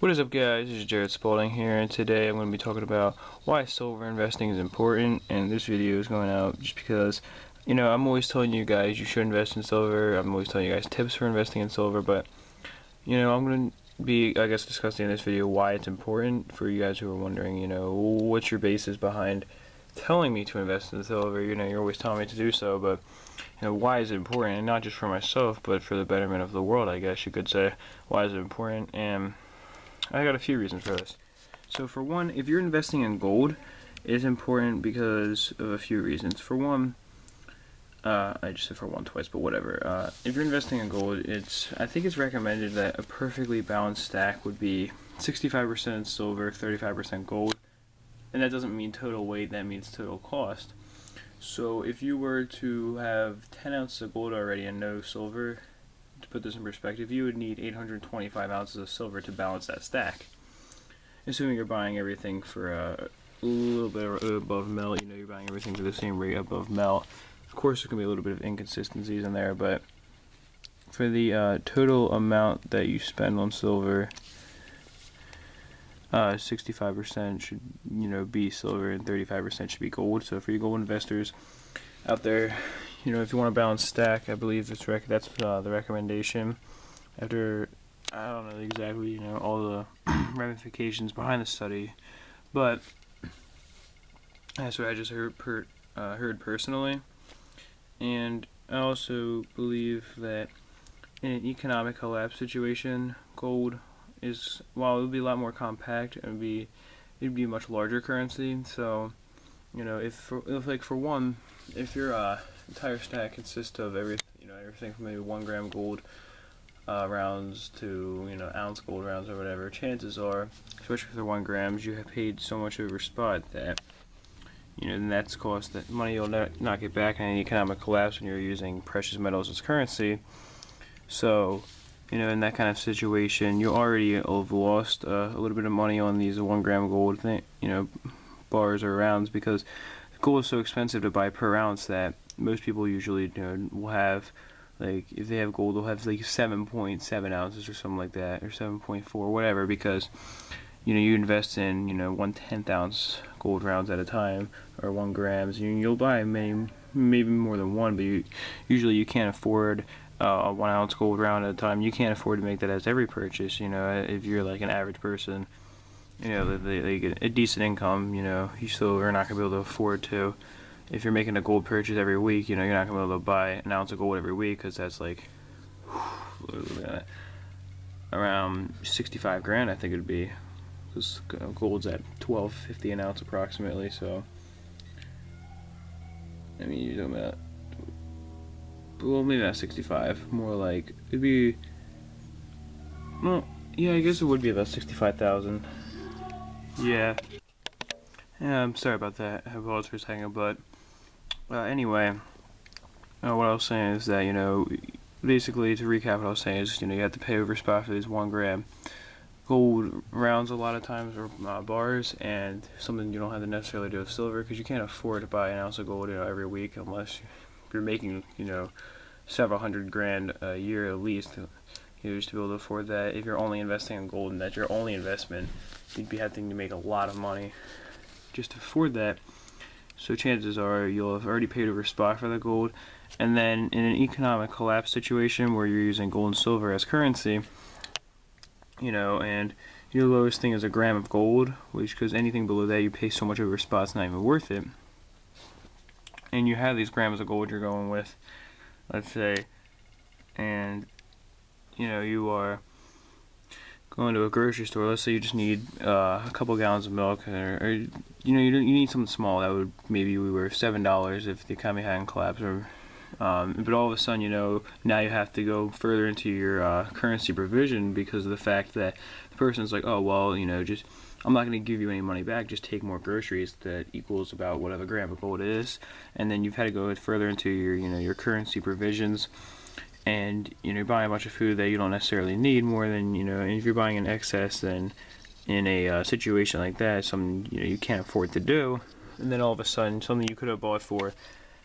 What is up, guys? This is Jared Spalding here, and today I'm going to be talking about why silver investing is important. And this video is going out just because, I'm always telling you guys you should invest in silver. I'm always telling you guys tips for investing in silver, but I'm going to be, discussing in this video why it's important for you guys who are wondering, what's your basis behind telling me to invest in silver. You're always telling me to do so, but why is it important? And not just for myself, but for the betterment of the world, I guess you could say. Why is it important? And I got a few reasons for this. So for one, if you're investing in gold, it's important because of a few reasons. For one, I just said for one twice, but whatever. If you're investing in gold, I think it's recommended that a perfectly balanced stack would be 65% silver, 35% gold. And that doesn't mean total weight, that means total cost. So if you were to have 10 ounces of gold already and no silver, to put this in perspective, you would need 825 ounces of silver to balance that stack. Assuming you're buying everything for a little bit above melt, you're buying everything for the same rate above melt. Of course, there can be a little bit of inconsistencies in there, but for the total amount that you spend on silver, 65% should be silver and 35% should be gold. So for you gold investors out there, if you want a balanced stack, I believe that's the recommendation. After, I don't know exactly, all the ramifications behind the study, but that's what I just heard personally. And I also believe that in an economic collapse situation, gold is, while it would be a lot more compact, it'd be a much larger currency. So, if your entire stack consists of everything from maybe 1 gram gold rounds to ounce gold rounds or whatever, chances are, especially for the 1 grams, you have paid so much over spot that then that's cost that money you'll not get back in an economic collapse when you're using precious metals as currency. So in that kind of situation, you already have lost a little bit of money on these 1 gram gold bars or rounds, because gold is so expensive to buy per ounce that most people usually will have, like, if they have gold, they'll have like 7.7 ounces or something like that, or 7.4, whatever, because you invest in 1/10 ounce gold rounds at a time, or 1 grams. You'll buy maybe more than one, but usually you can't afford a 1 ounce gold round at a time. You can't afford to make that as every purchase. If you're like an average person, they get a decent income, you still are not going to be able to afford to. If you're making a gold purchase every week, you're not going to be able to buy an ounce of gold every week, because that's like around 65 grand, I think it'd be, because gold's at $12.50 an ounce approximately. So you're talking about, well, maybe not 65, more like, it'd be, well, yeah, I guess it would be about 65,000. Yeah, I'm sorry about that. I apologize for a second, but anyway, what I was saying is that, basically, to recap, what I was saying is, you have to pay over spot for these 1 gram gold rounds a lot of times, or bars, and something you don't have to necessarily do with silver, because you can't afford to buy an ounce of gold every week, unless you're making several hundred grand a year at least. Just to be able to afford that. If you're only investing in gold and that's your only investment, you'd be having to make a lot of money just to afford that. So chances are you'll have already paid over spot for the gold. And then in an economic collapse situation where you're using gold and silver as currency, and your lowest thing is a gram of gold, which, because anything below that you pay so much over spot, it's not even worth it. And you have these grams of gold you're going with, let's say, and you are going to a grocery store. Let's say you just need a couple gallons of milk, or you need something small that would maybe be worth $7 if the economy hadn't collapsed, or but all of a sudden, now you have to go further into your currency provision, because of the fact that the person's like, oh well, just, I'm not going to give you any money back, just take more groceries that equals about whatever gram of gold is. And then you've had to go further into your your currency provisions, and you're buying a bunch of food that you don't necessarily need, more than and if you're buying in excess, then in a situation like that, something you can't afford to do, and then all of a sudden something you could have bought for,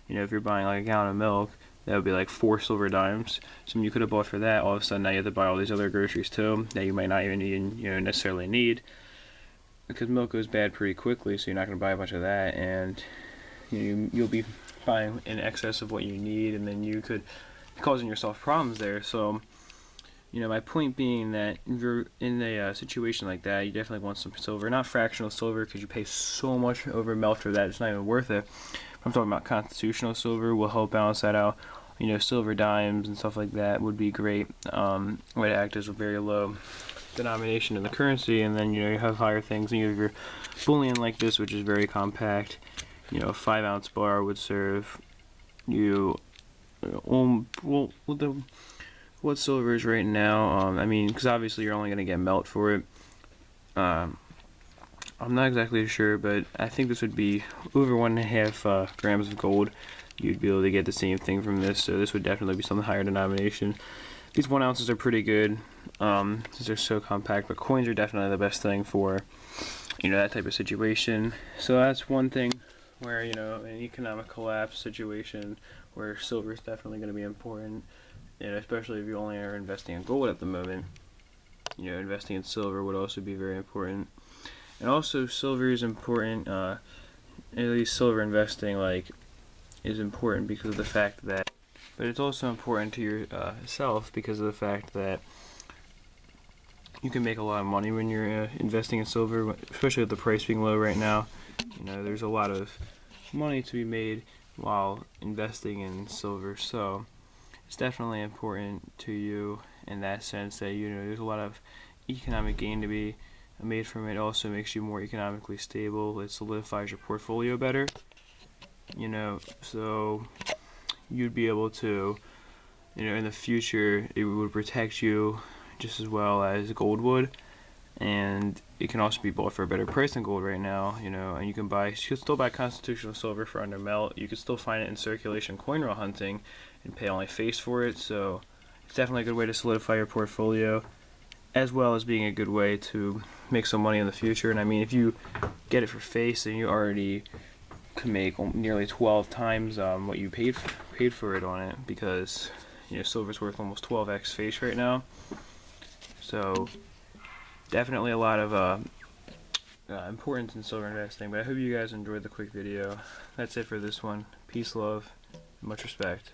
if you're buying like a gallon of milk, that would be like 4 silver dimes. So you could have bought for that. All of a sudden now you have to buy all these other groceries too that you might not even necessarily need, because milk goes bad pretty quickly. So you're not going to buy a bunch of that, and you'll be buying in excess of what you need, and then you could be causing yourself problems there. So my point being that if you're in a situation like that, you definitely want some silver, not fractional silver, because you pay so much over melt for that, it's not even worth it. I'm talking about constitutional silver will help balance that out. Silver dimes and stuff like that would be great. Way to act as a very low denomination in the currency, and then you have higher things. And you have your bullion like this, which is very compact. A 5-ounce bar would serve you. What silver is right now? Because obviously you're only going to get melt for it. I'm not exactly sure, but I think this would be over 1.5 grams of gold. You'd be able to get the same thing from this, so this would definitely be some higher denomination. These 1 ounces are pretty good, since they're so compact, but coins are definitely the best thing for, that type of situation. So that's one thing where, an economic collapse situation where silver is definitely going to be important, especially if you only are investing in gold at the moment. Investing in silver would also be very important. And also silver is important, at least silver investing is important because of the fact that, but it's also important to yourself because of the fact that you can make a lot of money when you're investing in silver, especially with the price being low right now. There's a lot of money to be made while investing in silver, so it's definitely important to you in that sense that there's a lot of economic gain to be made from it. Also makes you more economically stable. It solidifies your portfolio better, so you'd be able to, in the future, it would protect you just as well as gold would, and it can also be bought for a better price than gold right now, and you can still buy constitutional silver for under melt. You can still find it in circulation coin roll hunting and pay only face for it, so it's definitely a good way to solidify your portfolio, as well as being a good way to make some money in the future. And if you get it for face, then you already can make nearly 12 times what you paid for it on it, because silver's worth almost 12x face right now. So definitely a lot of importance in silver investing. But I hope you guys enjoyed the quick video. That's it for this one. Peace, love, and much respect.